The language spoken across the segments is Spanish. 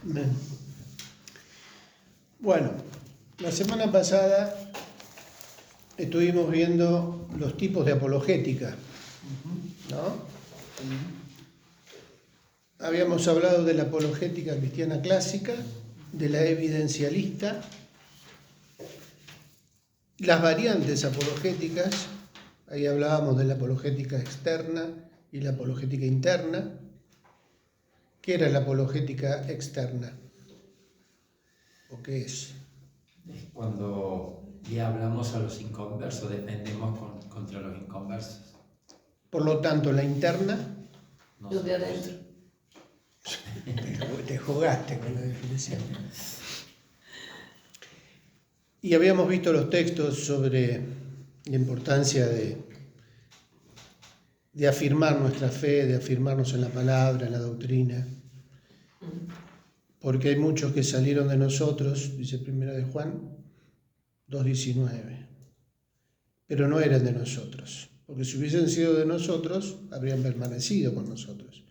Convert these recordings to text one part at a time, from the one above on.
Bien. Bueno, la semana pasada estuvimos viendo los tipos de apologética, ¿no? Habíamos hablado de la apologética cristiana clásica, de la evidencialista, las variantes apologéticas, ahí hablábamos de la apologética externa y la apologética interna. ¿Qué era la apologética externa? ¿O qué es? Cuando le hablamos a los inconversos, defendemos contra los inconversos. Por lo tanto, la interna, Lo de adentro. te jugaste con la definición. Y habíamos visto los textos sobre la importancia de afirmar nuestra fe, de afirmarnos en la palabra, en la doctrina, porque hay muchos que salieron de nosotros, dice 1 de Juan 2:19, pero no eran de nosotros, porque si hubiesen sido de nosotros, habrían permanecido con nosotros.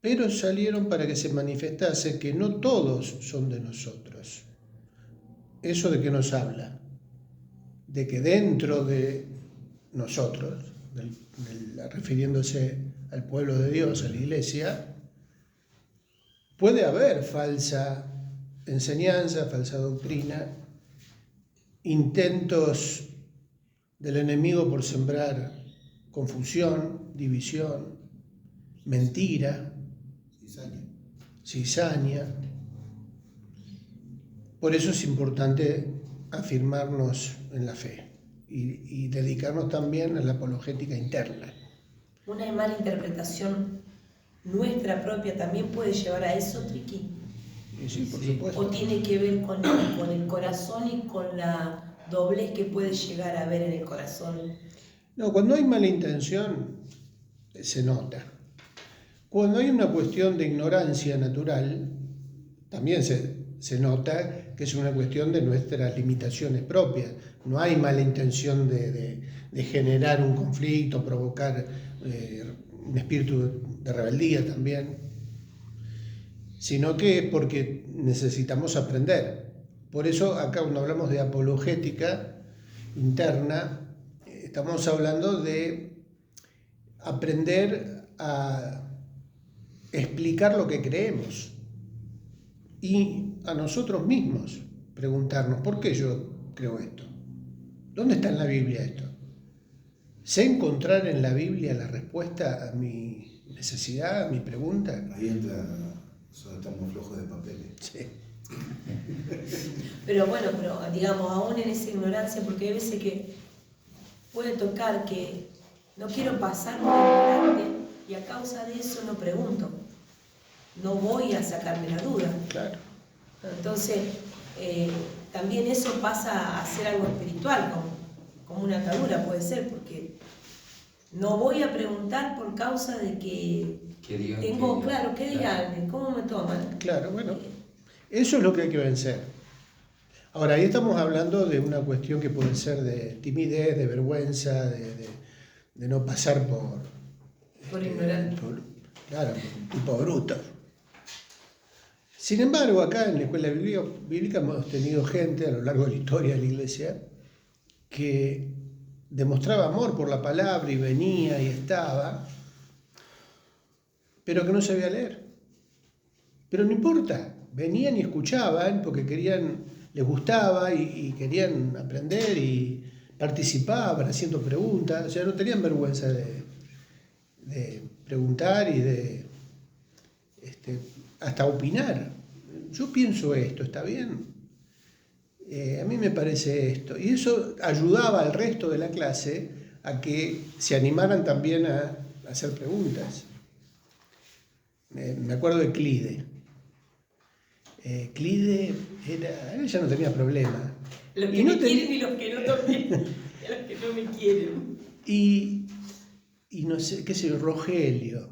Pero salieron para que se manifestase que no todos son de nosotros. ¿Eso de qué nos habla? De que dentro de nosotros, refiriéndose al pueblo de Dios, a la iglesia, puede haber falsa enseñanza, falsa doctrina, intentos del enemigo por sembrar confusión, división, mentira, cizaña. Por eso es importante afirmarnos en la fe y dedicarnos también a la apologética interna. Una mala interpretación nuestra propia también puede llevar a eso, Triqui. Sí, por supuesto. O tiene que ver con el corazón y con la doblez que puede llegar a haber en el corazón. No, cuando hay mala intención, se nota. Cuando hay una cuestión de ignorancia natural, también se nota que es una cuestión de nuestras limitaciones propias. No hay mala intención de generar un conflicto, provocar un espíritu de rebeldía también, sino que es porque necesitamos aprender. Por eso acá cuando hablamos de apologética interna, estamos hablando de aprender a explicar lo que creemos y a nosotros mismos preguntarnos, ¿por qué yo creo esto? ¿Dónde está en la Biblia esto? ¿Sé encontrar en la Biblia la respuesta a mi necesidad, a mi pregunta? Ahí entra, estamos flojos de papeles. Sí. Pero bueno, digamos, aún en esa ignorancia, porque hay veces que puede tocar que no quiero pasar por ignorante y a causa de eso no pregunto. No voy a sacarme la duda. Claro. Entonces, también eso pasa a ser algo espiritual, como una atadura puede ser, porque no voy a preguntar por causa de que tengo, claro, ¿qué dirán? ¿Cómo me toman? Claro, bueno, eso es lo que hay que vencer. Ahora, ahí estamos hablando de una cuestión que puede ser de timidez, de vergüenza, de no pasar Por ignorante. Claro, tipo bruto. Sin embargo, acá en la escuela bíblica hemos tenido gente a lo largo de la historia de la iglesia que demostraba amor por la palabra y venía y estaba, pero que no sabía leer. Pero no importa, venían y escuchaban porque les gustaba y querían aprender y participaban haciendo preguntas, o sea, no tenían vergüenza de preguntar y de hasta opinar. Yo pienso esto, ¿está bien? A mí me parece esto. Y eso ayudaba al resto de la clase a que se animaran también a hacer preguntas. Me acuerdo de Clide. Clide él ya no tenía problema. Los que me quieren y los que no también. Los que no me quieren. Y no sé, qué sé yo, Rogelio.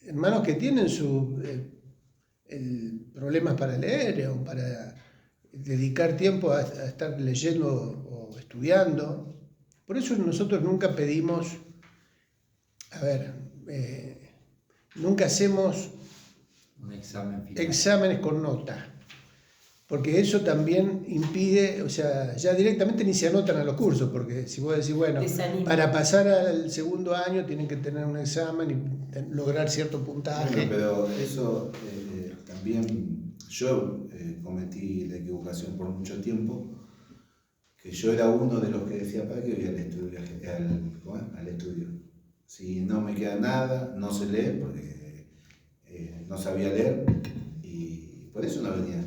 Hermanos que tienen problemas para leer o para dedicar tiempo a estar leyendo o estudiando. Por eso nosotros nunca pedimos, nunca hacemos Un examen final. exámenes con nota. Porque eso también impide, o sea, ya directamente ni se anotan a los cursos, porque si vos decís, bueno, Desanima. para pasar al segundo año tienen que tener un examen y lograr cierto puntaje. Bueno, pero eso también yo cometí la equivocación por mucho tiempo, que yo era uno de los que decía, ¿para qué voy al estudio? Al estudio. Si no me queda nada, no sé leer, porque no sabía leer, y por eso no venía.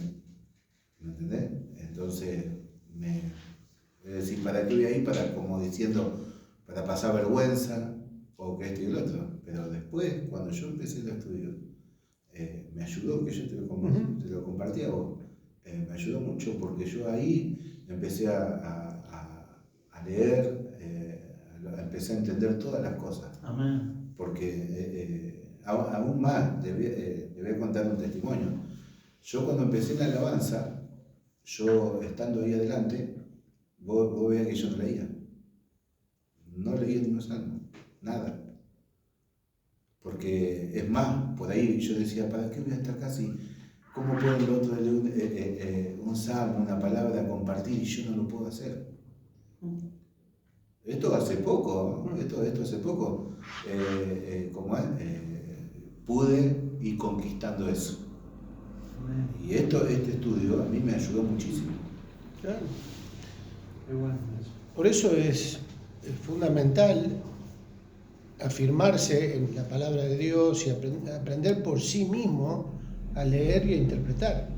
¿Me entendés? Entonces, voy a decir, ¿para qué voy ahí? Como diciendo, para pasar vergüenza, o que esto y el otro. Pero después, cuando yo empecé el estudio, me ayudó, que yo te lo compartí a vos, me ayudó mucho porque yo ahí empecé a leer, empecé a entender todas las cosas. Amén. Porque aún más, le voy a contar un testimonio. Yo cuando empecé en la alabanza, yo estando ahí adelante, vos veías que yo no leía. No leía ni un salmo, nada. Porque es más, por ahí yo decía, ¿para qué voy a estar casi? ¿Cómo puede el otro leer un salmo, una palabra, compartir y yo no lo puedo hacer? Esto hace poco, esto hace poco, pude ir conquistando eso. Y este estudio a mí me ayudó muchísimo. Claro. Qué bueno eso. Por eso es fundamental afirmarse en la palabra de Dios y aprender por sí mismo a leer y a interpretar.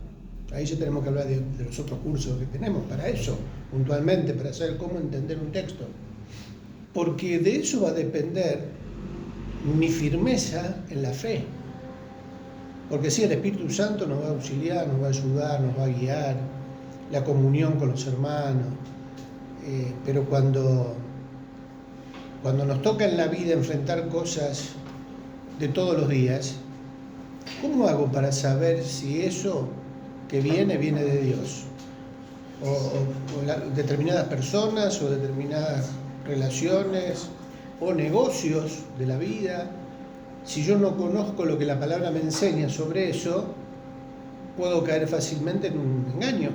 Ahí ya tenemos que hablar de los otros cursos que tenemos para eso, puntualmente, para saber cómo entender un texto. Porque de eso va a depender mi firmeza en la fe. Porque sí, el Espíritu Santo nos va a auxiliar, nos va a ayudar, nos va a guiar, la comunión con los hermanos, pero cuando nos toca en la vida enfrentar cosas de todos los días, ¿cómo hago para saber si eso que viene de Dios? O determinadas personas, o determinadas relaciones, o negocios de la vida. Si yo no conozco lo que la palabra me enseña sobre eso, puedo caer fácilmente en un engaño.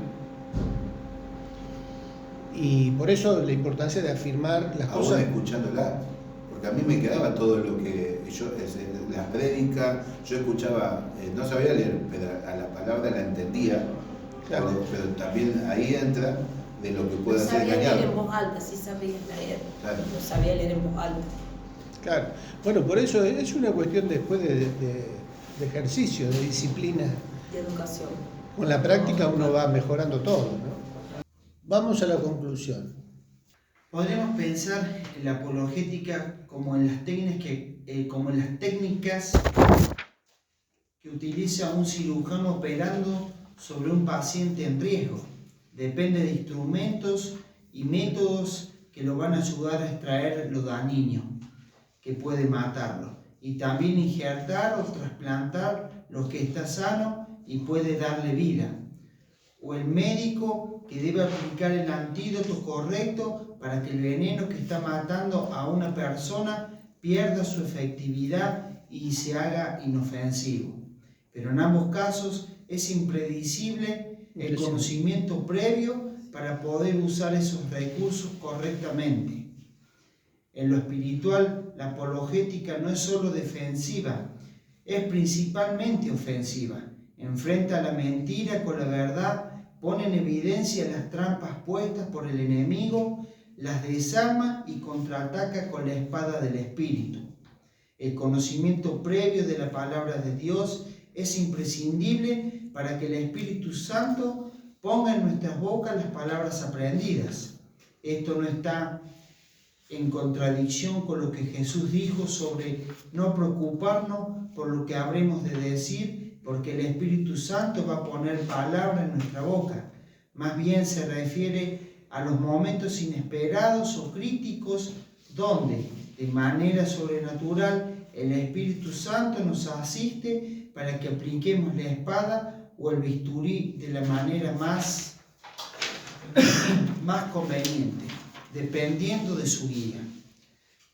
Y por eso la importancia de afirmar las Aún cosas. escuchándola, porque a mí me quedaba todo lo que yo, la prédica, yo escuchaba, no sabía leer, pero a la palabra la entendía, Claro. pero también ahí entra de lo que No puede ser sabía leer en engañado. voz alta, sí sabía leer. Claro. No sabía leer en voz alta. Claro. Bueno, por eso es una cuestión después de ejercicio, de disciplina. De educación. Con la práctica uno va mejorando todo, ¿no? Vamos a la conclusión. Podríamos pensar en la apologética como en las técnicas que utiliza un cirujano operando sobre un paciente en riesgo. Depende de instrumentos y métodos que lo van a ayudar a extraer lo dañino que puede matarlo, y también injertar o trasplantar lo que está sano y puede darle vida. O el médico que debe aplicar el antídoto correcto para que el veneno que está matando a una persona pierda su efectividad y se haga inofensivo. Pero en ambos casos es impredecible el conocimiento previo para poder usar esos recursos correctamente. En lo espiritual, la apologética no es solo defensiva, es principalmente ofensiva. Enfrenta la mentira con la verdad, pone en evidencia las trampas puestas por el enemigo, las desarma y contraataca con la espada del Espíritu. El conocimiento previo de la palabra de Dios es imprescindible para que el Espíritu Santo ponga en nuestras bocas las palabras aprendidas. Esto no está en contradicción con lo que Jesús dijo sobre no preocuparnos por lo que habremos de decir, porque el Espíritu Santo va a poner palabra en nuestra boca. Más bien se refiere a los momentos inesperados o críticos donde, de manera sobrenatural, el Espíritu Santo nos asiste para que apliquemos la espada o el bisturí de la manera más conveniente, dependiendo de su guía.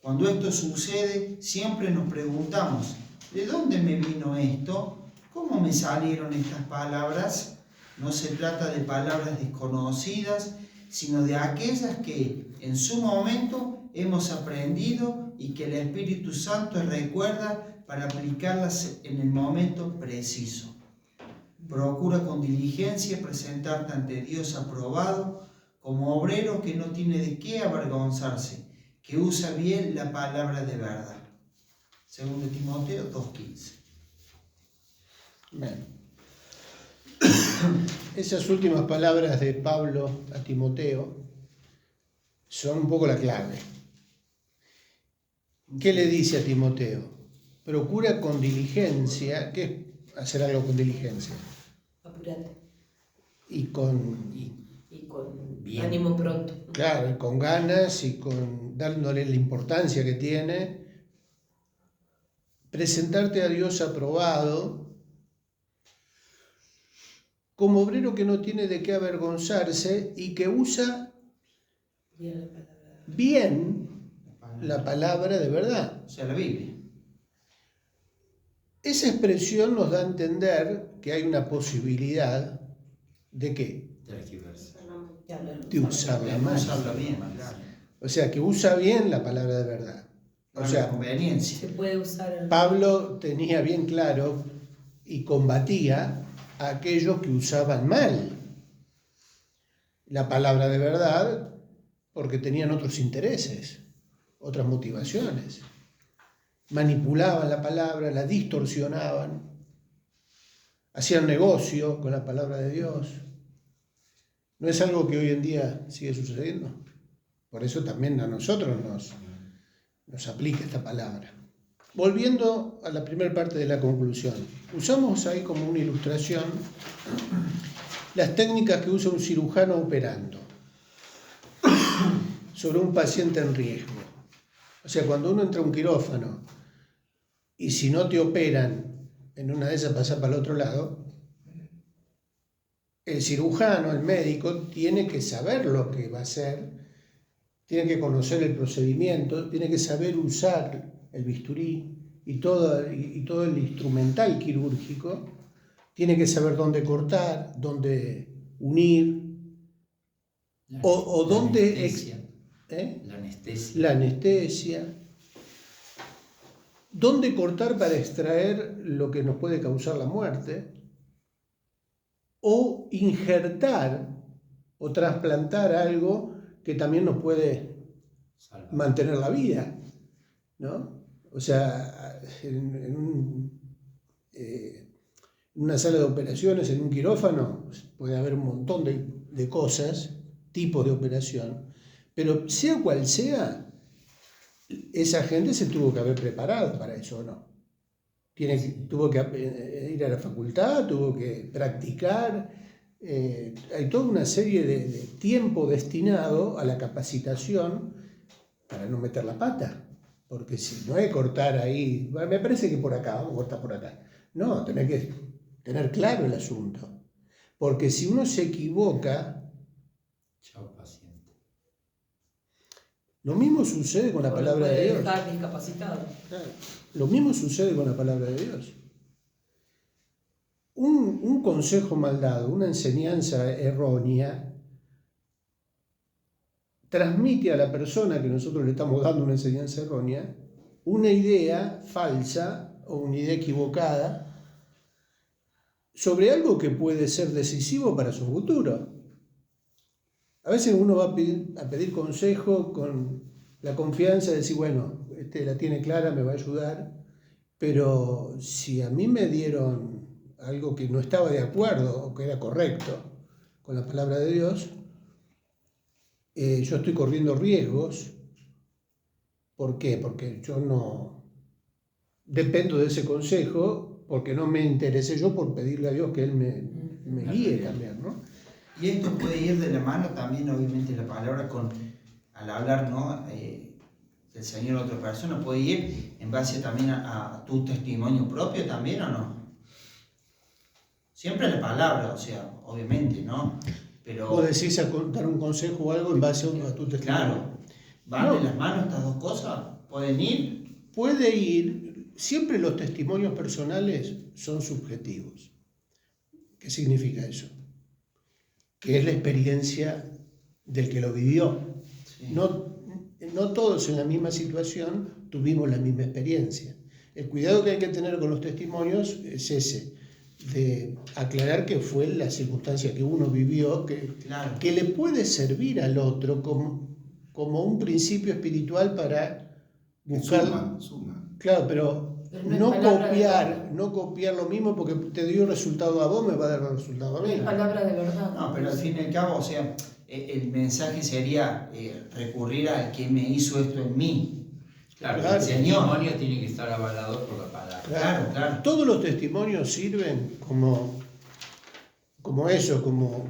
Cuando esto sucede, siempre nos preguntamos, ¿de dónde me vino esto? ¿cómo me salieron estas palabras? No se trata de palabras desconocidas, sino de aquellas que en su momento hemos aprendido y que el Espíritu Santo recuerda para aplicarlas en el momento preciso. Procura con diligencia presentarte ante Dios aprobado como obrero que no tiene de qué avergonzarse, que usa bien la palabra de verdad. 2 Timoteo 2:15. Bien. Esas últimas palabras de Pablo a Timoteo son un poco la clave. ¿Qué le dice a Timoteo? Procura con diligencia, ¿qué es hacer algo con diligencia? Apurate. Y con, Y con Bien. ánimo pronto. claro, y con ganas y con dándole la importancia que tiene. Presentarte a Dios aprobado como obrero que no tiene de qué avergonzarse y que usa Bien la palabra. bien la palabra de verdad. O sea, la Biblia. Esa expresión nos da a entender que hay una posibilidad de ¿qué? Tergiversa. De usarla No mal. usarla bien, claro. O sea, que usa bien la palabra de verdad. O Para la sea, conveniencia. Se puede usar. Pablo tenía bien claro y combatía a aquellos que usaban mal la palabra de verdad porque tenían otros intereses, otras motivaciones. Manipulaban la palabra, la distorsionaban, hacían negocio con la palabra de Dios. ¿No es algo que hoy en día sigue sucediendo? Por eso también a nosotros nos aplica esta palabra. Volviendo a la primera parte de la conclusión, usamos ahí como una ilustración las técnicas que usa un cirujano operando sobre un paciente en riesgo. O sea, cuando uno entra a un quirófano y si no te operan, en una de esas pasa para el otro lado, el cirujano, el médico, tiene que saber lo que va a hacer, tiene que conocer el procedimiento, tiene que saber usar el bisturí y todo el instrumental quirúrgico, tiene que saber dónde cortar, dónde unir, o La dónde... anestesia. ¿eh? La anestesia. La anestesia, dónde cortar para extraer lo que nos puede causar la muerte, o injertar o trasplantar algo que también nos puede Salva. mantener la vida, ¿no? O sea, en una sala de operaciones, en un quirófano, puede haber un montón de cosas, tipos de operación, pero sea cual sea, esa gente se tuvo que haber preparado para eso, ¿o no? Tuvo que ir a la facultad, tuvo que practicar, hay toda una serie de tiempo destinado a la capacitación para no meter la pata, porque si no es cortar ahí, bueno, me parece que por acá, vamos a cortar por acá. No, tenés que tener claro el asunto, porque si uno se equivoca, Chao, paciente. lo mismo sucede con la palabra de Dios. Dejar discapacitado. Claro. Lo mismo sucede con la palabra de Dios. Un consejo mal dado, una enseñanza errónea, transmite a la persona que nosotros le estamos dando una enseñanza errónea una idea falsa o una idea equivocada sobre algo que puede ser decisivo para su futuro. A veces uno va a pedir consejo con la confianza de decir, bueno, la tiene clara, me va a ayudar, pero si a mí me dieron algo que no estaba de acuerdo o que era correcto con la palabra de Dios, yo estoy corriendo riesgos. ¿Por qué? Porque yo no dependo de ese consejo, porque no me interesé yo por pedirle a Dios que Él me guíe también, ¿no? Y esto puede ir de la mano también, obviamente, la palabra al hablar, ¿no? Del Señor a otra persona, puede ir en base también a tu testimonio propio también, ¿o no? Siempre la palabra, o sea, obviamente, ¿no? Pero... Vos decís dar un consejo o algo en base a tu testimonio. Claro, ¿van de las manos estas dos cosas? ¿Pueden ir? Puede ir, siempre los testimonios personales son subjetivos. ¿Qué significa eso? Que es la experiencia del que lo vivió. Sí. No todos en la misma situación tuvimos la misma experiencia. El cuidado que hay que tener con los testimonios es ese, de aclarar que fue la circunstancia que uno vivió, Claro. que le puede servir al otro como un principio espiritual para buscar. Suma. Claro, pero Pero no es no palabra de copiar, verdad. no copiar lo mismo porque te dio resultado a vos, me va a dar resultado a mí. Es palabra de verdad. No, pero al fin y al cabo, o sea, el mensaje sería recurrir al que me hizo esto en mí. Claro, Claro. el testimonio tiene que estar avalado por la palabra. Claro, claro. Todos los testimonios sirven como eso, como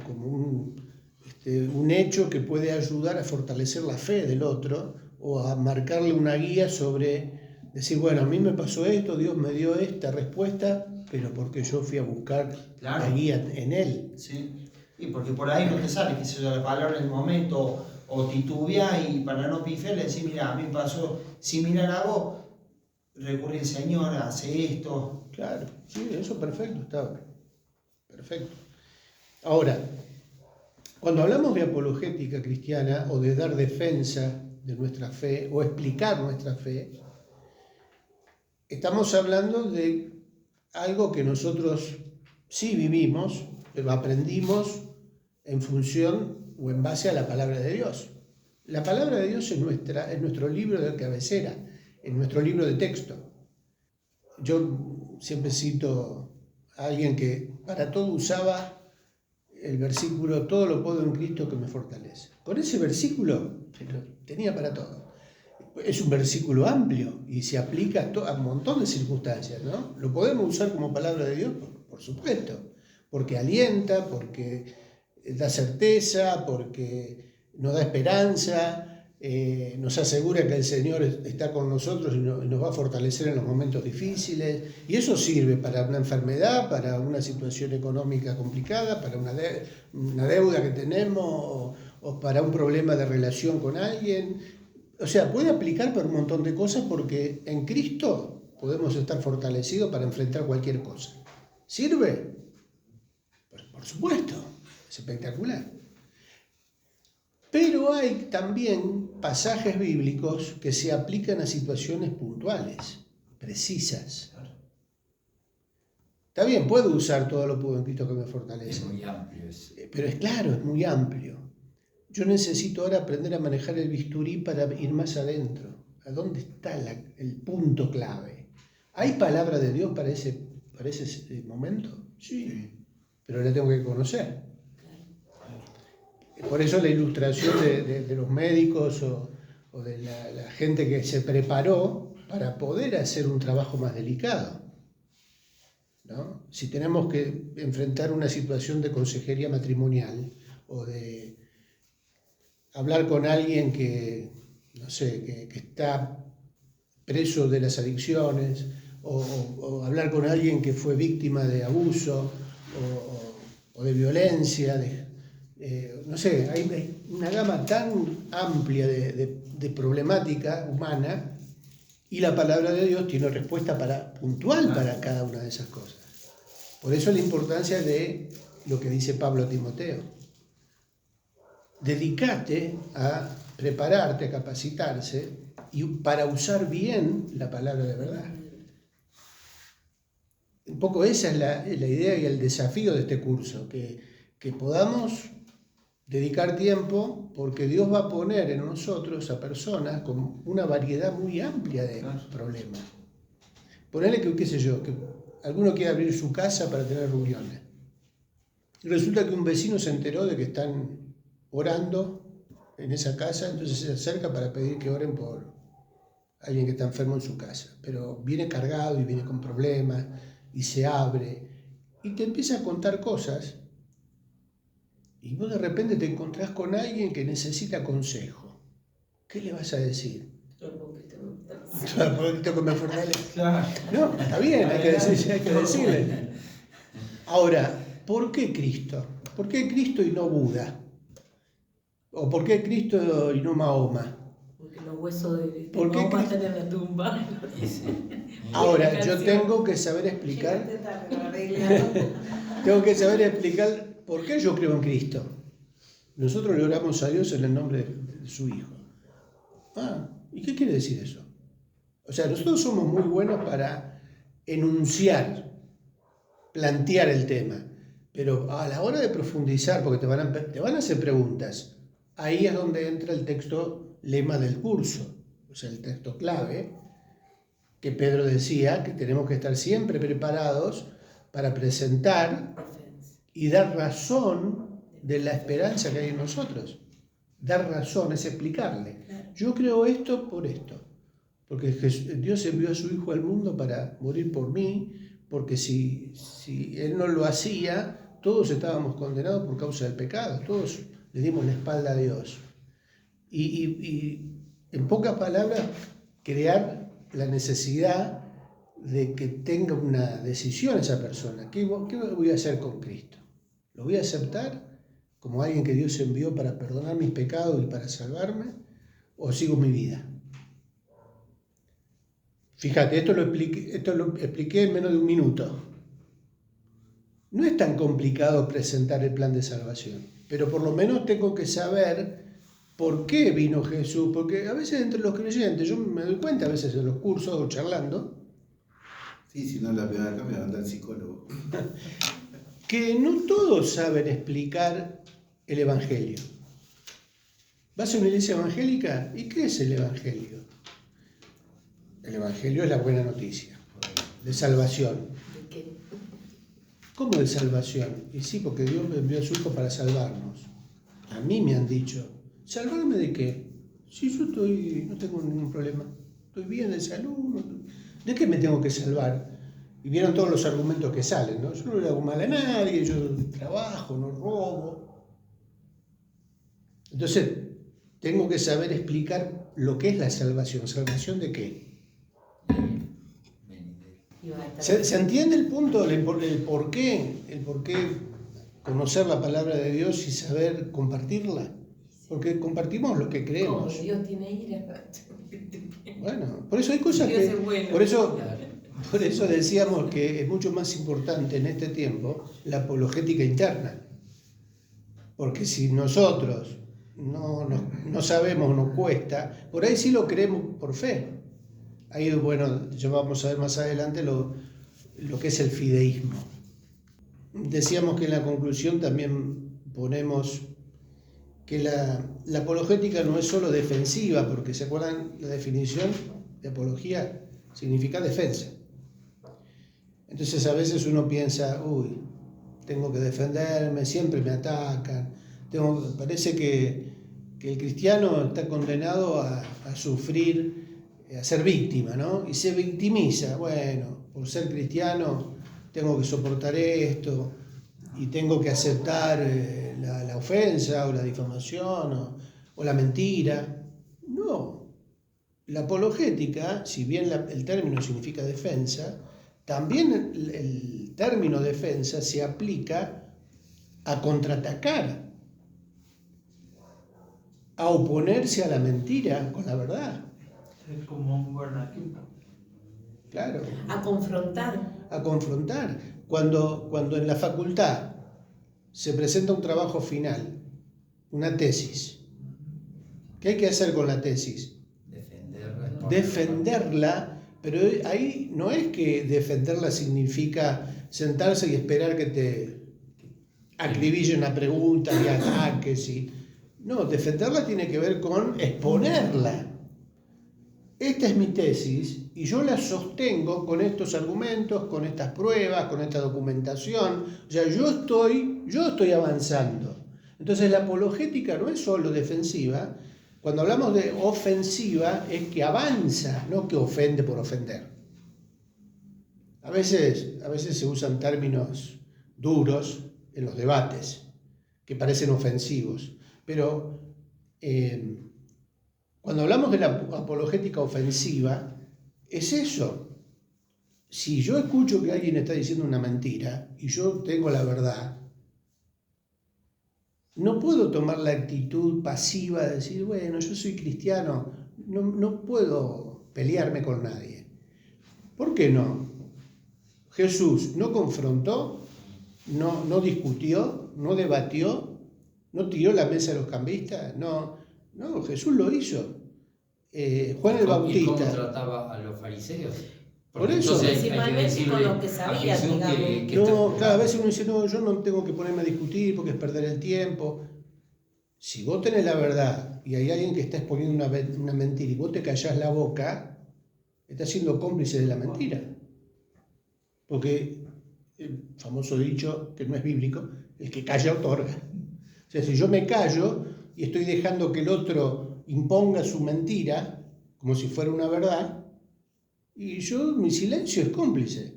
un hecho que puede ayudar a fortalecer la fe del otro o a marcarle una guía sobre decir, bueno, a mí me pasó esto, Dios me dio esta respuesta, pero porque yo fui a buscar Claro. la guía en Él. Sí. Y porque por ahí no te sale, qué sé yo, la palabra en el momento, o titubeás y para no pifiar le decís, mira, a mí me pasó similar a vos, recurre al Señor, hace esto. Claro, sí, eso perfecto, está perfecto. Ahora, cuando hablamos de apologética cristiana o de dar defensa de nuestra fe o explicar nuestra fe, estamos hablando de algo que nosotros sí vivimos, pero aprendimos en función o en base a la palabra de Dios. La palabra de Dios es nuestro libro de cabecera, es nuestro libro de texto. Yo siempre cito a alguien que para todo usaba el versículo, todo lo puedo en Cristo que me fortalece. Con ese versículo tenía para todo. Es un versículo amplio y se aplica a un montón de circunstancias, ¿no? Lo podemos usar como palabra de Dios, por supuesto, porque alienta, porque da certeza, porque nos da esperanza, nos asegura que el Señor está con nosotros y nos va a fortalecer en los momentos difíciles, y eso sirve para una enfermedad, para una situación económica complicada, para una deuda que tenemos o para un problema de relación con alguien. O sea, puede aplicar para un montón de cosas porque en Cristo podemos estar fortalecidos para enfrentar cualquier cosa. ¿Sirve? Por supuesto, es espectacular. Pero hay también pasajes bíblicos que se aplican a situaciones puntuales, precisas. Está bien, puedo usar todo lo puedo en Cristo que me fortalece. Es muy amplio eso. Pero es claro, es muy amplio. Yo necesito ahora aprender a manejar el bisturí para ir más adentro. ¿A dónde está el punto clave? ¿Hay palabra de Dios para ese momento? Sí, pero la tengo que conocer. Por eso la ilustración de los médicos o de la gente que se preparó para poder hacer un trabajo más delicado, ¿no? Si tenemos que enfrentar una situación de consejería matrimonial o de hablar con alguien que, no sé, que está preso de las adicciones, o hablar con alguien que fue víctima de abuso o de violencia, no sé, hay una gama tan amplia de problemática humana, y la palabra de Dios tiene respuesta puntual para cada una de esas cosas. Por eso la importancia de lo que dice Pablo a Timoteo. Dedicate a prepararte, a capacitarse y para usar bien la palabra de verdad. Un poco esa es la idea y el desafío de este curso, que podamos dedicar tiempo porque Dios va a poner en nosotros a personas con una variedad muy amplia de problemas. Ponerle que, qué sé yo, que alguno quiere abrir su casa para tener reuniones. Y resulta que un vecino se enteró de que están orando en esa casa, entonces se acerca para pedir que oren por alguien que está enfermo en su casa, pero viene cargado y viene con problemas y se abre y te empieza a contar cosas y vos de repente te encontrás con alguien que necesita consejo. ¿Qué le vas a decir? Claro, porque que me fortalece. Claro. No, está bien, hay que decirle. Ahora, ¿por qué Cristo? ¿Por qué Cristo y no Buda? ¿O por qué Cristo y no Mahoma? Porque los huesos de ¿Por qué Mahoma Cristo? están en la tumba. Y sí. Ahora, yo canción. tengo que saber explicar, Llegaste tarde, lo arreglaron. tengo que saber explicar por qué yo creo en Cristo. Nosotros le oramos a Dios en el nombre de su Hijo. ¿Y qué quiere decir eso? O sea, nosotros somos muy buenos para enunciar, plantear el tema, pero a la hora de profundizar, porque te van a hacer preguntas, ahí es donde entra el texto lema del curso, o sea, el texto clave, que Pedro decía que tenemos que estar siempre preparados para presentar y dar razón de la esperanza que hay en nosotros. Dar razón es explicarle. Yo creo esto por esto. Porque Dios envió a su Hijo al mundo para morir por mí, porque si Él no lo hacía, todos estábamos condenados por causa del pecado, todos le dimos la espalda a Dios. Y en pocas palabras, crear la necesidad de que tenga una decisión esa persona. ¿Qué voy a hacer con Cristo? ¿Lo voy a aceptar como alguien que Dios envió para perdonar mis pecados y para salvarme? ¿O sigo mi vida? Fíjate, esto lo expliqué en menos de un minuto. No es tan complicado presentar el plan de salvación, pero por lo menos tengo que saber por qué vino Jesús, porque a veces entre los creyentes, yo me doy cuenta a veces en los cursos o charlando, Sí, si no la veo acá me va a mandar al psicólogo. que no todos saben explicar el Evangelio. ¿Vas a una iglesia evangélica? ¿Y qué es el Evangelio? El Evangelio es la buena noticia de salvación. ¿De qué? ¿Cómo de salvación? Y sí, porque Dios me envió a su Hijo para salvarnos. A mí me han dicho, ¿salvarme de qué? Si yo no tengo ningún problema, estoy bien de salud, ¿de qué me tengo que salvar? Y vieron todos los argumentos que salen, ¿no? Yo no le hago mal a nadie, yo trabajo, no robo. Entonces, tengo que saber explicar lo que es la salvación. ¿Salvación de qué? ¿Se entiende el punto, el por qué conocer la palabra de Dios y saber compartirla? Porque compartimos lo que creemos. ¿Cómo? Dios tiene ira. Bueno, por eso hay cosas Dios que... es bueno. Por eso decíamos que es mucho más importante en este tiempo la apologética interna. Porque si nosotros no sabemos, nos cuesta, por ahí sí lo creemos por fe. Ahí, bueno, ya vamos a ver más adelante lo que es el fideísmo. Decíamos que en la conclusión también ponemos que la apologética no es solo defensiva, porque ¿se acuerdan la definición de apología? Significa defensa. Entonces a veces uno piensa, tengo que defenderme, siempre me atacan. Parece que el cristiano está condenado a sufrir, a ser víctima, ¿no? Y se victimiza. Bueno, por ser cristiano tengo que soportar esto y tengo que aceptar la ofensa o la difamación o la mentira. No. La apologética, si bien el término significa defensa, también el término defensa se aplica a contraatacar, a oponerse a la mentira con la verdad. Es como un guardaquip. Claro. A confrontar. A confrontar. Cuando en la facultad se presenta un trabajo final, una tesis, ¿qué hay que hacer con la tesis? Defenderla, pero ahí no es que defenderla significa sentarse y esperar que te acribille una pregunta y ataques. No, defenderla tiene que ver con exponerla. Esta es mi tesis y yo la sostengo con estos argumentos, con estas pruebas, con esta documentación. O sea, yo estoy avanzando. Entonces la apologética no es solo defensiva. Cuando hablamos de ofensiva es que avanza, no que ofende por ofender. A veces se usan términos duros en los debates que parecen ofensivos, pero cuando hablamos de la apologética ofensiva, es eso. Si yo escucho que alguien está diciendo una mentira y yo tengo la verdad, no puedo tomar la actitud pasiva de decir, bueno, yo soy cristiano. no puedo pelearme con nadie. ¿Por qué no? Jesús no confrontó, no discutió, no debatió, no tiró la mesa a los cambistas, no, Jesús lo hizo. Juan el ¿Y cómo Bautista. trataba a los fariseos? Por eso. Entonces hay que Principalmente decirle con lo que a sabía, Jesús digamos. que No, cada vez uno dice, no, yo no tengo que ponerme a discutir porque es perder el tiempo. Si vos tenés la verdad y hay alguien que está exponiendo una mentira y vos te callás la boca, estás siendo cómplice de la mentira. Porque el famoso dicho, que no es bíblico, el que calla otorga. O sea, si yo me callo y estoy dejando que el otro imponga su mentira, como si fuera una verdad, y mi silencio es cómplice.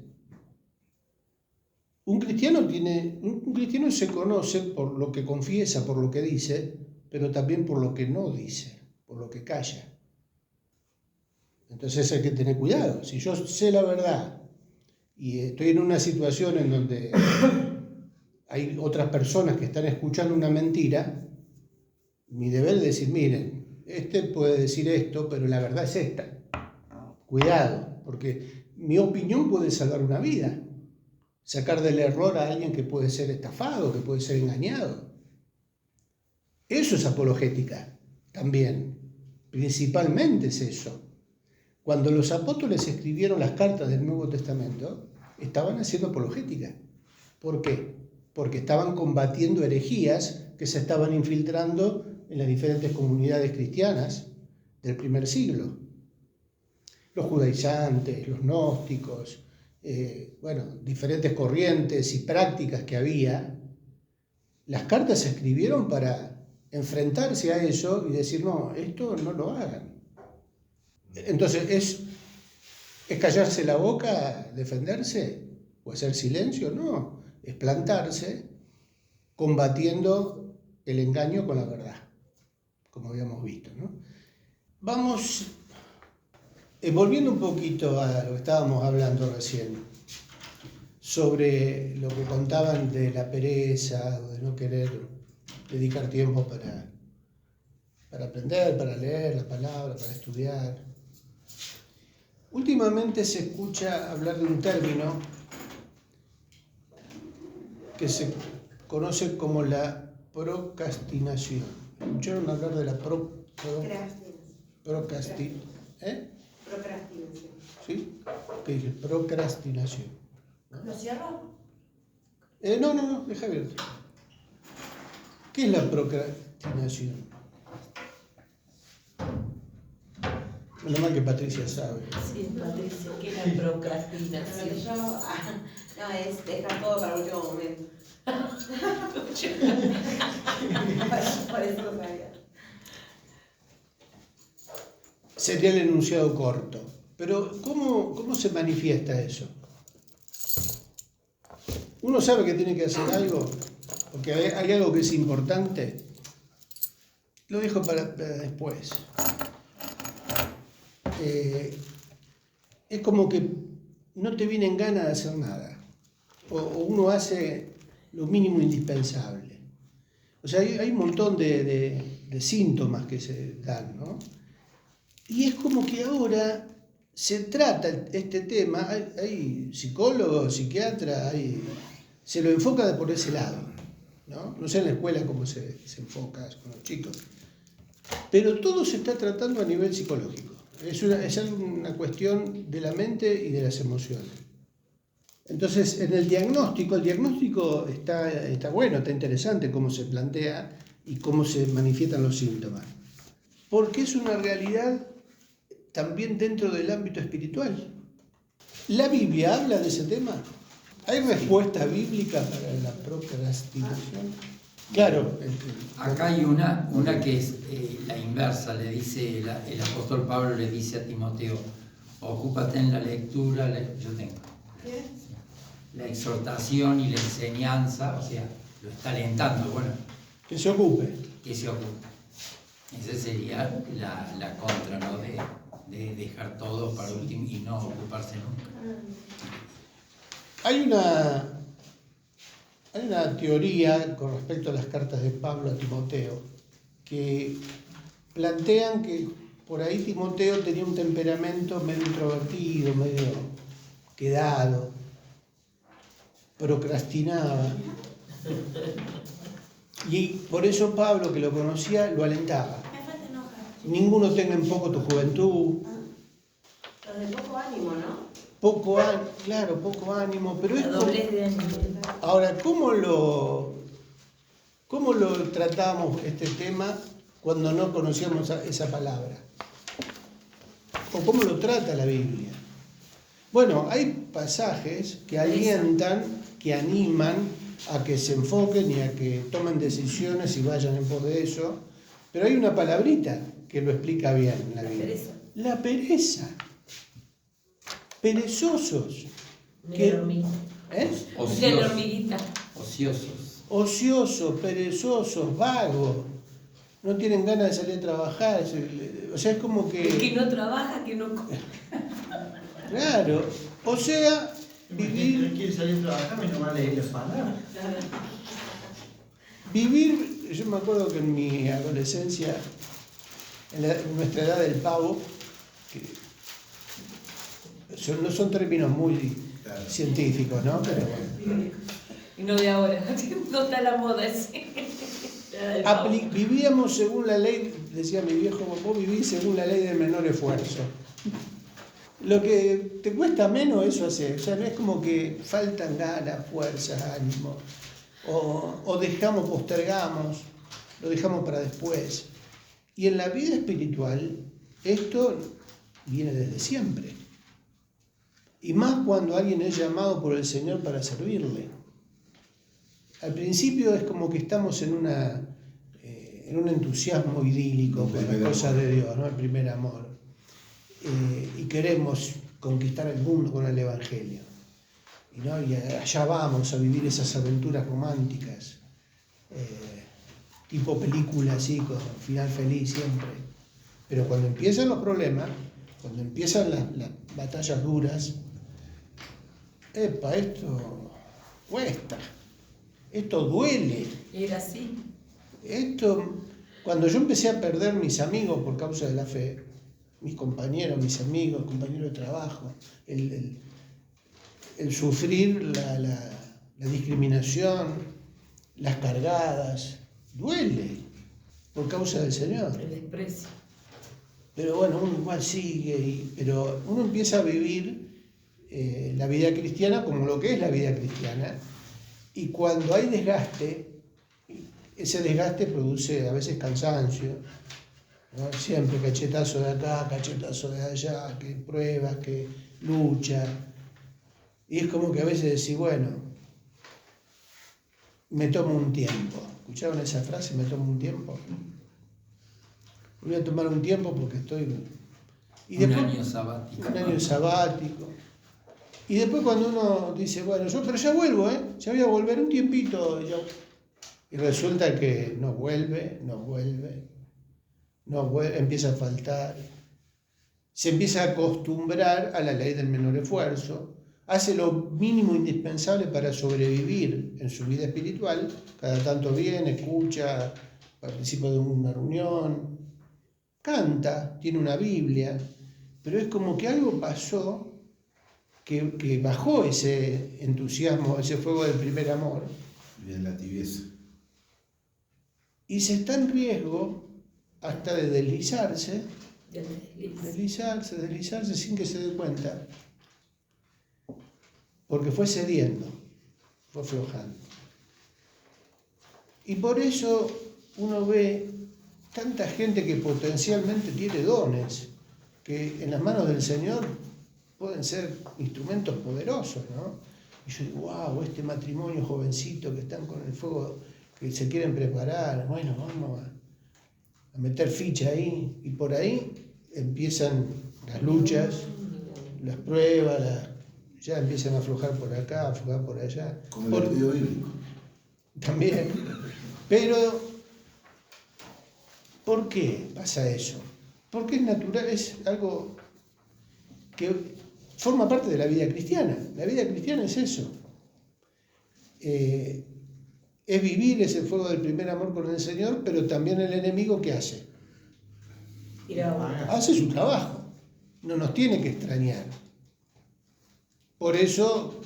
Un cristiano se conoce por lo que confiesa, por lo que dice, pero también por lo que no dice, por lo que calla. Entonces hay que tener cuidado. Si yo sé la verdad y estoy en una situación en donde hay otras personas que están escuchando una mentira, mi deber es decir, miren, este puede decir esto, pero la verdad es esta. Cuidado, porque mi opinión puede salvar una vida. Sacar del error a alguien que puede ser estafado, que puede ser engañado. Eso es apologética también. Principalmente es eso. Cuando los apóstoles escribieron las cartas del Nuevo Testamento, estaban haciendo apologética. ¿Por qué? Porque estaban combatiendo herejías que se estaban infiltrando en las diferentes comunidades cristianas del primer siglo. Los judaizantes, los gnósticos, diferentes corrientes y prácticas que había. Las cartas se escribieron para enfrentarse a eso y decir, no, esto no lo hagan. Entonces, ¿es callarse la boca, defenderse o hacer silencio? No, es plantarse combatiendo el engaño con la verdad, como habíamos visto, ¿no? Vamos, volviendo un poquito a lo que estábamos hablando recién, sobre lo que contaban de la pereza o de no querer dedicar tiempo para aprender, para leer la palabra, para estudiar. Últimamente se escucha hablar de un término que se conoce como la procrastinación. ¿Escucharon hablar de la procrastinación? Procrastinación. ¿Sí? ¿Qué dije? Procrastinación. ¿Lo cierro? No, deja abierto. ¿Qué es la procrastinación? Menos mal que Patricia sabe. Sí, Patricia, ¿qué es la procrastinación? No, es dejar todo para el último momento. Por eso lo sabía. Sería el enunciado corto. Pero ¿cómo se manifiesta eso? Uno sabe que tiene que hacer algo, porque hay algo que es importante. Lo dejo para después. Es como que no te vienen ganas de hacer nada. O uno hace lo mínimo indispensable. O sea, hay un montón de síntomas que se dan, ¿no? Y es como que ahora se trata este tema, hay psicólogos, psiquiatras, se lo enfoca por ese lado, ¿no? No sé en la escuela cómo se enfoca con los chicos, pero todo se está tratando a nivel psicológico. Es una cuestión de la mente y de las emociones. Entonces, en el diagnóstico está bueno, está interesante cómo se plantea y cómo se manifiestan los síntomas. Porque es una realidad también dentro del ámbito espiritual. ¿La Biblia habla de ese tema? ¿Hay respuesta bíblica para la procrastinación? Claro. Acá hay una que es la inversa, le dice el apóstol Pablo le dice a Timoteo, ocúpate en la lectura, yo tengo la exhortación y la enseñanza, o sea, lo está alentando, bueno. Que se ocupe. Que se ocupe. Esa sería la contra, ¿no? De dejar todo para último y no ocuparse nunca. Hay una teoría con respecto a las cartas de Pablo a Timoteo que plantean que por ahí Timoteo tenía un temperamento medio introvertido, medio quedado, procrastinaba. Y por eso Pablo, que lo conocía, lo alentaba. Ninguno tenga en poco tu juventud. Los de poco ánimo, ¿no? Poco ánimo, claro, poco ánimo, pero es La como... doblez de ánimo. Ahora, ¿cómo lo tratamos este tema cuando no conocíamos esa palabra? ¿O cómo lo trata la Biblia? Bueno, hay pasajes que alientan, que animan a que se enfoquen y a que tomen decisiones y vayan en pos de eso, pero hay una palabrita que lo explica bien en la Biblia. pereza. La pereza. Perezosos. Mira la hormiguita. ¿Eh? Mira la hormiguita. Ociosos. Ociosos, perezosos, vagos, no tienen ganas de salir a trabajar, o sea, es como El que que... no trabaja, que no come. Claro, o sea, No vivir, quiere salir a trabajar y no va a leer las palabras. yo me acuerdo que en mi adolescencia, en nuestra edad del pavo, que no son términos muy científicos, ¿no? Pero bueno. Y no de ahora. No está la moda ese. Vivíamos según la ley, decía mi viejo, vos vivís según la ley del menor esfuerzo. Lo que te cuesta menos, eso hace. O sea, no es como que faltan ganas, fuerzas, ánimo. O dejamos, postergamos, lo dejamos para después. Y en la vida espiritual, esto viene desde siempre. Y más cuando alguien es llamado por el Señor para servirle. Al principio es como que estamos en un entusiasmo idílico con las cosas de Dios, ¿no? El primer amor. Y queremos conquistar el mundo con el Evangelio. Y allá vamos a vivir esas aventuras románticas, tipo película así, con final feliz siempre. Pero cuando empiezan los problemas, cuando empiezan las batallas duras, esto cuesta. Esto duele. Era así. Cuando yo empecé a perder mis amigos por causa de la fe, mis compañeros, mis amigos, compañeros de trabajo, el sufrir la discriminación, las cargadas, duele por causa del Señor. El desprecio. Pero bueno, uno igual sigue, pero uno empieza a vivir la vida cristiana como lo que es la vida cristiana. Y cuando hay desgaste, ese desgaste produce a veces cansancio, ¿no? Siempre cachetazo de acá, cachetazo de allá, que pruebas, que lucha. Y es como que a veces decís, bueno, me tomo un tiempo. ¿Escucharon esa frase? ¿Me tomo un tiempo? Voy a tomar un tiempo porque estoy... Y después, un año sabático. Un año sabático. Y después cuando uno dice, bueno, pero ya vuelvo, ya voy a volver un tiempito. Y resulta que no vuelve, empieza a faltar. Se empieza a acostumbrar a la ley del menor esfuerzo. Hace lo mínimo indispensable para sobrevivir en su vida espiritual. Cada tanto viene, escucha, participa de una reunión, canta, tiene una Biblia. Pero es como que algo pasó que bajó ese entusiasmo, ese fuego del primer amor. Bien la tibieza. Y se está en riesgo hasta de deslizarse sin que se dé cuenta. Porque fue cediendo, fue aflojando. Y por eso uno ve tanta gente que potencialmente tiene dones, que en las manos del Señor pueden ser instrumentos poderosos, ¿no? Y yo digo, wow, este matrimonio jovencito que están con el fuego, que se quieren preparar, bueno, vamos a meter ficha ahí. Y por ahí empiezan las luchas, las pruebas, ya empiezan a aflojar por acá, a aflojar por allá. Como el estudio bíblico. También. Pero, ¿por qué pasa eso? Porque es natural, es algo que forma parte de la vida cristiana. La vida cristiana es eso. Es vivir ese fuego del primer amor con el Señor, pero también el enemigo, ¿qué hace? hace su trabajo, no nos tiene que extrañar. Por eso,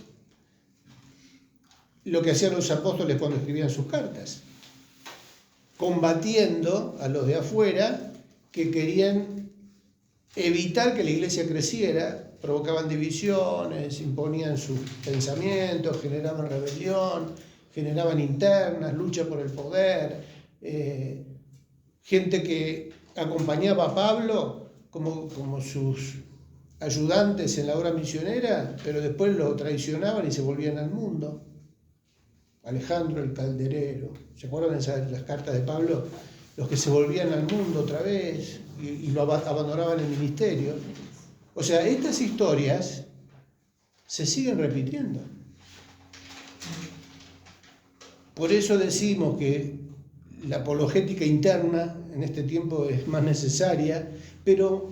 lo que hacían los apóstoles cuando escribían sus cartas, combatiendo a los de afuera que querían evitar que la iglesia creciera, provocaban divisiones, imponían sus pensamientos, generaban rebelión, generaban internas, lucha por el poder, gente que acompañaba a Pablo como sus ayudantes en la obra misionera, pero después lo traicionaban y se volvían al mundo. Alejandro el calderero, ¿se acuerdan de las cartas de Pablo? Los que se volvían al mundo otra vez y lo abandonaban el ministerio. O sea, estas historias se siguen repitiendo. Por eso decimos que la apologética interna en este tiempo es más necesaria, pero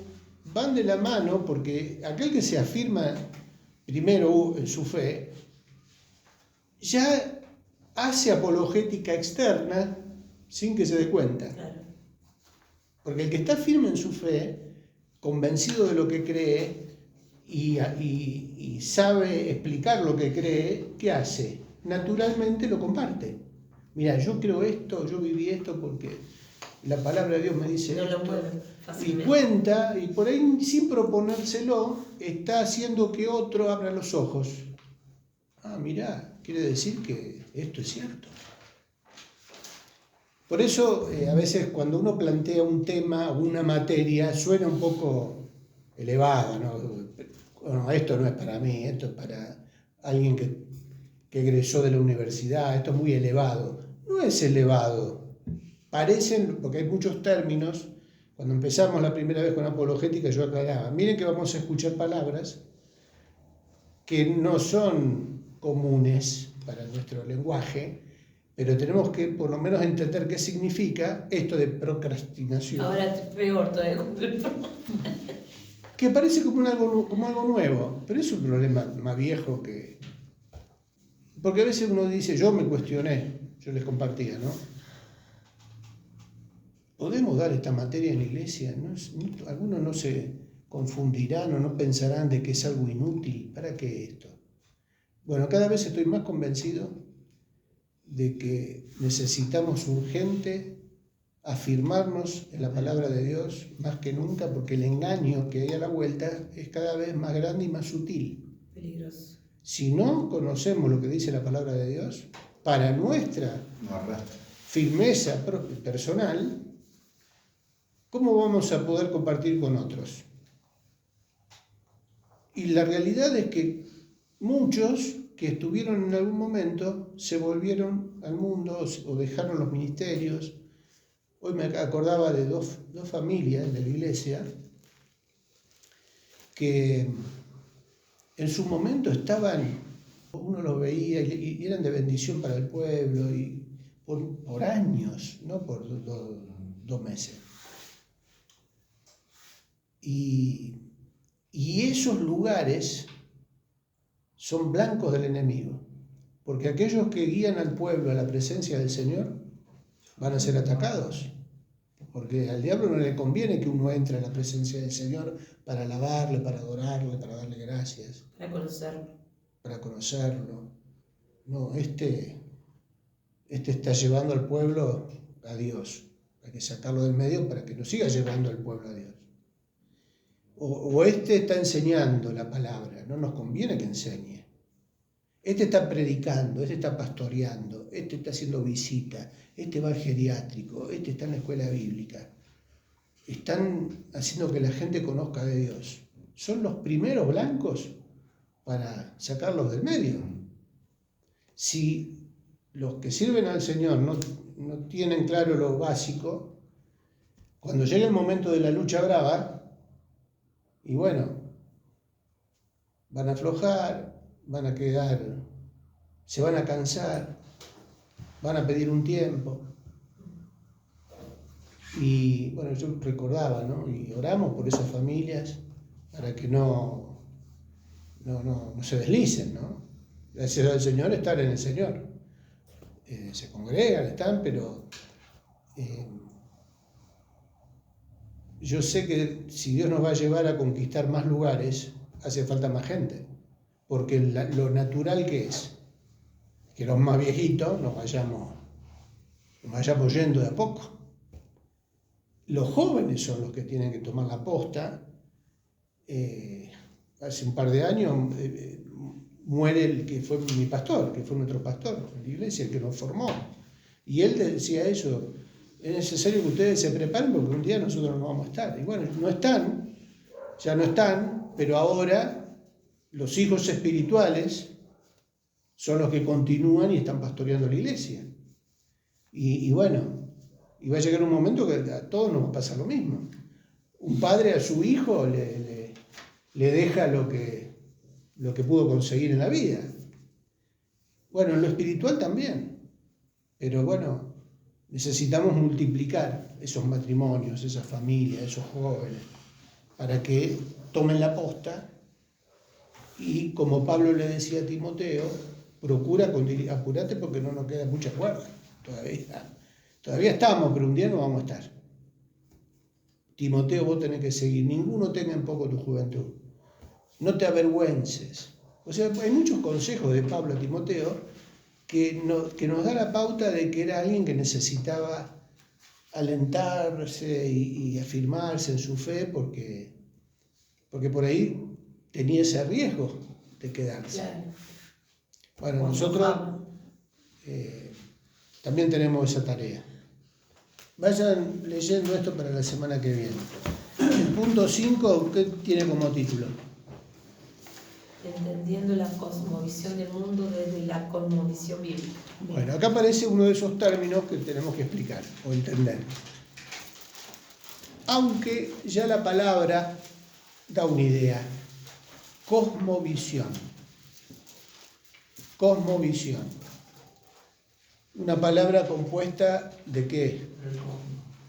van de la mano porque aquel que se afirma primero en su fe, ya hace apologética externa sin que se dé cuenta. Claro. Porque el que está firme en su fe, convencido de lo que cree y sabe explicar lo que cree, ¿qué hace? Naturalmente lo comparte. Mira, yo creo esto, yo viví esto porque la palabra de Dios me dice No esto. lo mueve Y fácilmente. cuenta, y por ahí sin proponérselo, está haciendo que otro abra los ojos. Ah, mirá, quiere decir que esto es cierto. Por eso, a veces cuando uno plantea un tema o una materia, suena un poco elevada, ¿no? Bueno, esto no es para mí, esto es para alguien que egresó de la universidad, esto es muy elevado. No es elevado. Parecen, porque hay muchos términos, cuando empezamos la primera vez con apologética yo aclaraba, miren que vamos a escuchar palabras que no son comunes para nuestro lenguaje, pero tenemos que por lo menos entender qué significa esto de procrastinación. Ahora es peor todavía. Que parece como algo nuevo, pero es un problema más viejo que... Porque a veces uno dice, yo me cuestioné, yo les compartía, ¿no? ¿Podemos dar esta materia en la iglesia? Algunos no se confundirán o no pensarán de que es algo inútil. ¿Para qué esto? Bueno, cada vez estoy más convencido de que necesitamos urgente afirmarnos en la palabra de Dios más que nunca, porque el engaño que hay a la vuelta es cada vez más grande y más sutil. Peligroso. Si no conocemos lo que dice la palabra de Dios, para nuestra No arrastra. firmeza personal, ¿cómo vamos a poder compartir con otros? Y la realidad es que muchos que estuvieron en algún momento se volvieron al mundo o dejaron los ministerios. Hoy me acordaba de dos familias de la iglesia que en su momento estaban, uno los veía y eran de bendición para el pueblo y por años, no por 2 meses. Y esos lugares son blancos del enemigo, porque aquellos que guían al pueblo a la presencia del Señor van a ser atacados, porque al diablo no le conviene que uno entre a la presencia del Señor para alabarle, para adorarle, para darle gracias, Para conocerlo. para conocerlo. No, este está llevando al pueblo a Dios, hay que sacarlo del medio para que no siga llevando al pueblo a Dios. O este está enseñando la palabra, no nos conviene que enseñe. Este está predicando, este está pastoreando, este está haciendo visita, este va al geriátrico, este está en la escuela bíblica. Están haciendo que la gente conozca de Dios. Son los primeros blancos para sacarlos del medio. Si los que sirven al Señor no tienen claro lo básico, cuando llegue el momento de la lucha brava, y bueno, van a aflojar, van a quedar, se van a cansar, van a pedir un tiempo. Y bueno, yo recordaba, ¿no? Y oramos por esas familias para que no se deslicen, ¿no? Gracias al Señor están en el Señor. Se congregan, están, pero yo sé que si Dios nos va a llevar a conquistar más lugares, hace falta más gente. Porque lo natural que es que los más viejitos nos vayamos yendo de a poco. Los jóvenes son los que tienen que tomar la posta. Hace un par de años muere el que fue mi pastor, que fue nuestro pastor en la iglesia, el que nos formó. Y él decía eso, es necesario que ustedes se preparen porque un día nosotros no vamos a estar. Y bueno, ya no están, pero ahora los hijos espirituales son los que continúan y están pastoreando la iglesia. Y bueno, y va a llegar un momento que a todos nos va a pasar lo mismo. Un padre a su hijo le deja lo que pudo conseguir en la vida. Bueno, en lo espiritual también. Pero bueno, necesitamos multiplicar esos matrimonios, esas familias, esos jóvenes, para que tomen la posta. Y como Pablo le decía a Timoteo, apurate porque no nos queda mucha cuerda. Todavía estamos, pero un día no vamos a estar. Timoteo, vos tenés que seguir. Ninguno tenga en poco tu juventud. No te avergüences. O sea, hay muchos consejos de Pablo a Timoteo que nos da la pauta de que era alguien que necesitaba alentarse y afirmarse en su fe porque por ahí tenía ese riesgo de quedarse. Claro. Bueno, nosotros también tenemos esa tarea. Vayan leyendo esto para la semana que viene. El punto 5, ¿qué tiene como título? Entendiendo la cosmovisión del mundo desde la cosmovisión bíblica. Bueno, acá aparece uno de esos términos que tenemos que explicar o entender. Aunque ya la palabra da una idea. Cosmovisión. Cosmovisión. Una palabra compuesta ¿de qué?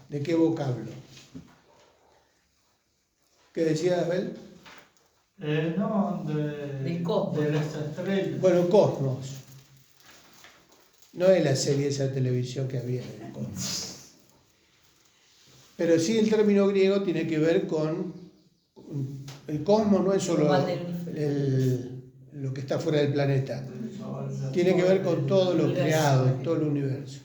¿De qué vocablo? ¿Qué decía Abel? No, Del cosmos. de las estrellas. Bueno, cosmos. No es la serie esa de televisión que había en el cosmos. Pero sí el término griego tiene que ver con... El cosmos no es solo lo que está fuera del planeta. Tiene que ver con todo lo creado, todo el universo.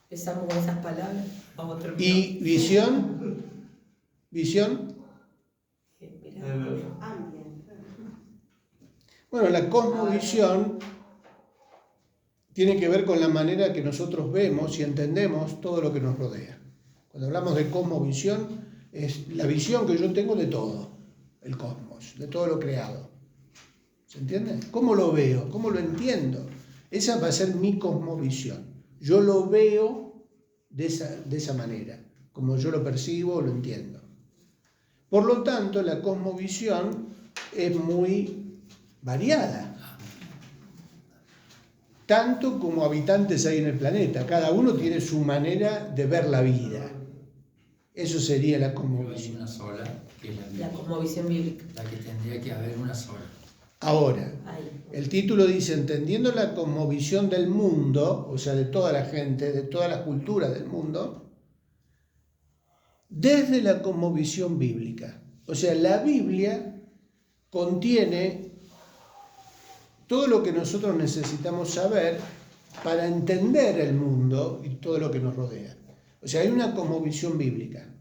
Empezamos con esas palabras. Vamos a terminar. Y visión. Visión. Bueno, la cosmovisión tiene que ver con la manera que nosotros vemos y entendemos todo lo que nos rodea. Cuando hablamos de cosmovisión, es la visión que yo tengo de todo, el cosmos, de todo lo creado. ¿Se entiende? ¿Cómo lo veo? ¿Cómo lo entiendo? Esa va a ser mi cosmovisión. Yo lo veo de esa manera, como yo lo percibo o lo entiendo. Por lo tanto, la cosmovisión es muy variada. Tanto como habitantes hay en el planeta. Cada uno tiene su manera de ver la vida. Eso sería la Hay cosmovisión. una sola, que es la La Biblia. cosmovisión bíblica. La que tendría que haber una sola. Ahora, Ahí. el título dice, entendiendo la cosmovisión del mundo, o sea, de toda la gente, de todas las culturas del mundo, desde la cosmovisión bíblica. O sea, la Biblia contiene todo lo que nosotros necesitamos saber para entender el mundo y todo lo que nos rodea. O sea, hay una cosmovisión bíblica.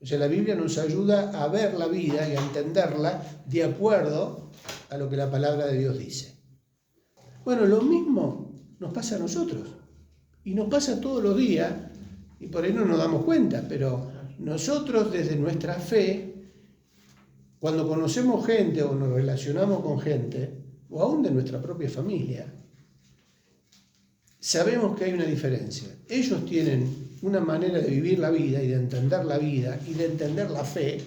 O sea, la Biblia nos ayuda a ver la vida y a entenderla de acuerdo a lo que la palabra de Dios dice. Bueno, lo mismo nos pasa a nosotros. Y nos pasa todos los días, y por ahí no nos damos cuenta, pero nosotros desde nuestra fe, cuando conocemos gente o nos relacionamos con gente, o aún de nuestra propia familia, sabemos que hay una diferencia. Ellos tienen una manera de vivir la vida y de entender la vida y de entender la fe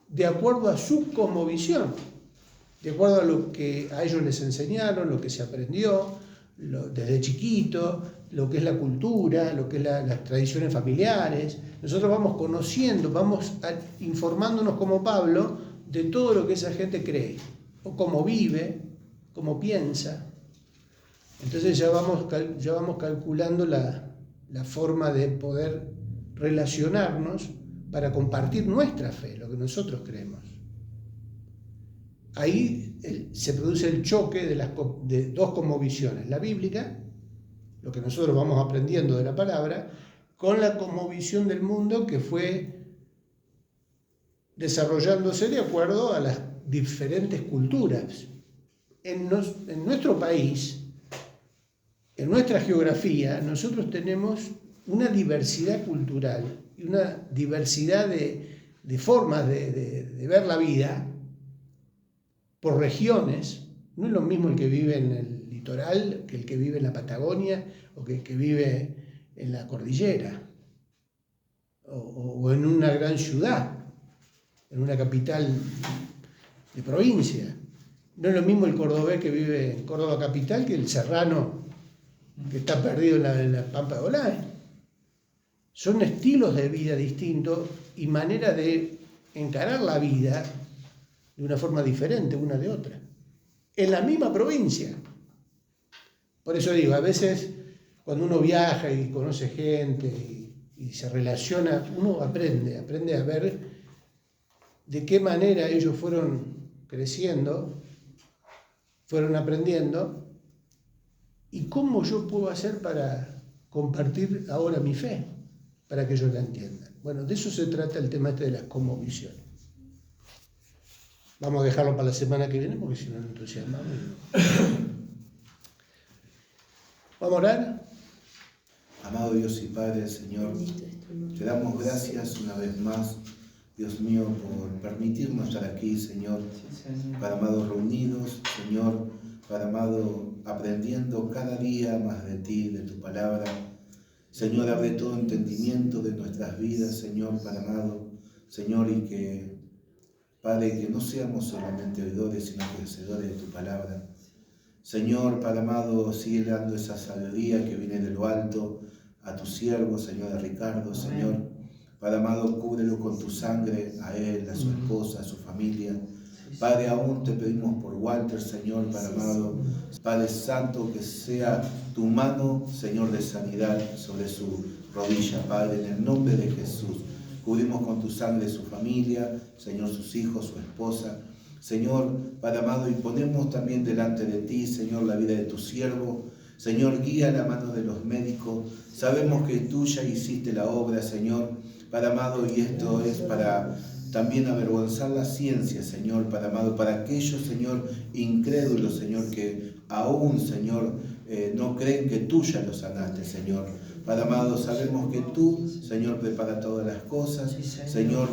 de acuerdo a su cosmovisión, de acuerdo a lo que a ellos les enseñaron, lo que se aprendió desde chiquito, lo que es la cultura, lo que es las tradiciones familiares. Nosotros vamos conociendo, vamos informándonos como Pablo de todo lo que esa gente cree, o cómo vive, cómo piensa. Entonces ya vamos calculando la forma de poder relacionarnos para compartir nuestra fe, lo que nosotros creemos. Ahí se produce el choque de dos cosmovisiones, la bíblica, lo que nosotros vamos aprendiendo de la palabra, con la cosmovisión del mundo que fue desarrollándose de acuerdo a las diferentes culturas. En nuestro país, en nuestra geografía, nosotros tenemos una diversidad cultural y una diversidad de formas de ver la vida por regiones. No es lo mismo el que vive en el litoral que el que vive en la Patagonia o que el que vive en la cordillera o en una gran ciudad, en una capital de provincia. No es lo mismo el cordobés que vive en Córdoba capital que el serrano que está perdido en la Pampa de Olaya. Son estilos de vida distintos y manera de encarar la vida de una forma diferente una de otra, en la misma provincia. Por eso digo, a veces cuando uno viaja y conoce gente y se relaciona, uno aprende a ver de qué manera ellos fueron creciendo, fueron aprendiendo, y cómo yo puedo hacer para compartir ahora mi fe, para que ellos la entiendan. Bueno, de eso se trata el tema de las cosmovisiones. Vamos a dejarlo para la semana que viene, porque si no nos entusiasmamos. ¿Vamos a orar? Amado Dios y Padre, Señor, te damos gracias una vez más, Dios mío, por permitirnos estar aquí, Señor, Padre amado, reunidos, Señor, Padre amado, aprendiendo cada día más de ti, de tu palabra. Señor, abre todo entendimiento de nuestras vidas, Señor, Padre amado, Señor, y que, Padre, que no seamos solamente oidores, sino que hacedores de tu palabra. Señor, Padre amado, sigue dando esa sabiduría que viene de lo alto a tu siervo, Señor, a Ricardo, Señor. Padre amado, cúbrelo con tu sangre, a él, a su esposa, a su familia. Padre, aún te pedimos por Walter, Señor, Padre amado. Padre Santo, que sea tu mano, Señor, de sanidad sobre su rodilla, Padre, en el nombre de Jesús. Cubrimos con tu sangre su familia, Señor, sus hijos, su esposa. Señor, Padre amado, y ponemos también delante de ti, Señor, la vida de tu siervo. Señor, guía la mano de los médicos. Sabemos que tú ya hiciste la obra, Señor, Padre amado, y esto es para también avergonzar la ciencia, Señor, Padre amado, para aquellos, Señor, incrédulos, Señor, que aún, Señor, no creen que tú ya los sanaste, Señor. Padre amado, sabemos que tú, Señor, prepara todas las cosas, Señor,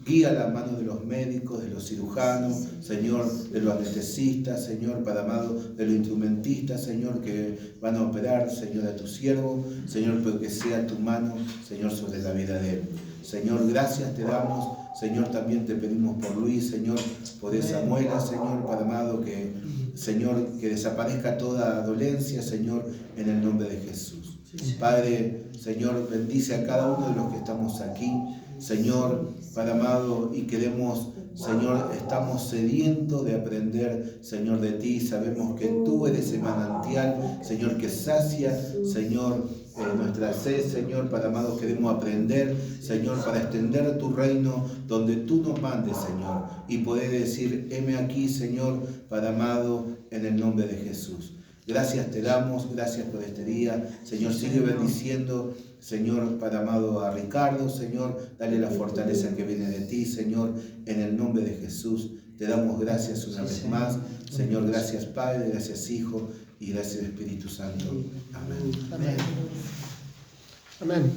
guía la mano de los médicos, de los cirujanos, Señor, de los anestesistas, Señor, Padre amado, de los instrumentistas, Señor, que van a operar, Señor, a tu siervo, Señor, pero que sea tu mano, Señor, sobre la vida de él. Señor, gracias te damos, Señor, también te pedimos por Luis, Señor, por esa muela, Señor, Padre amado, que, Señor, que desaparezca toda dolencia, Señor, en el nombre de Jesús. Padre, Señor, bendice a cada uno de los que estamos aquí, Señor, Padre amado, y queremos, Señor, estamos sedientos de aprender, Señor, de ti. Sabemos que tú eres el manantial, Señor, que sacia, Señor, nuestra sed, Señor, Padre amado, queremos aprender, Señor, para extender tu reino donde tú nos mandes, Señor, y poder decir, heme aquí, Señor, Padre amado, en el nombre de Jesús. Gracias te damos, gracias por este día, Señor, sigue bendiciendo, Señor, Padre amado, a Ricardo, Señor, dale la fortaleza que viene de ti, Señor, en el nombre de Jesús. Te damos gracias una vez más, Señor, gracias Padre, gracias Hijo y gracias Espíritu Santo. Amén. Amén. Amén.